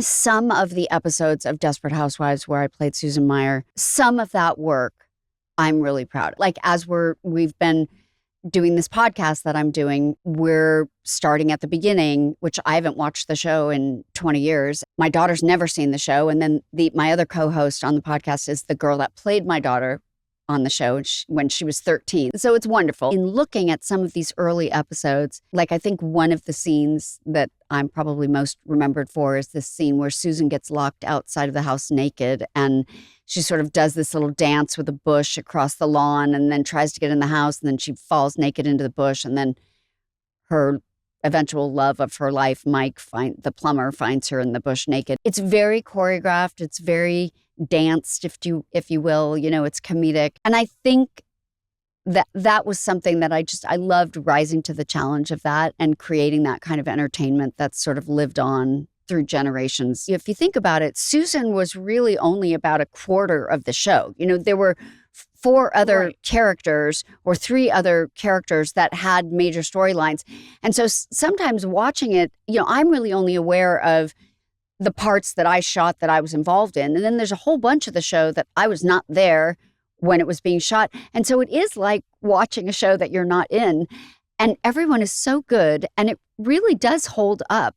some of the episodes of Desperate Housewives where I played Susan Meyer, some of that work I'm really proud of. Like as we've been doing this podcast that I'm doing, we're starting at the beginning, which I haven't watched the show in 20 years. My daughter's never seen the show. And then my other co-host on the podcast is the girl that played my daughter on the show when she was 13. So it's wonderful. In looking at some of these early episodes, like I think one of the scenes that I'm probably most remembered for is this scene where Susan gets locked outside of the house naked, and she sort of does this little dance with a bush across the lawn and then tries to get in the house, and then she falls naked into the bush, and then her eventual love of her life, Mike, the plumber, finds her in the bush naked. It's very choreographed. It's very danced, if you will. You know, it's comedic. And I think that was something that I loved, rising to the challenge of that and creating that kind of entertainment that's sort of lived on through generations. If you think about it, Susan was really only about a quarter of the show. You know, there were 4 other characters or 3 other characters that had major storylines. And so sometimes watching it, you know, I'm really only aware of the parts that I shot that I was involved in. And then there's a whole bunch of the show that I was not there when it was being shot. And so it is like watching a show that you're not in. And everyone is so good. And it really does hold up.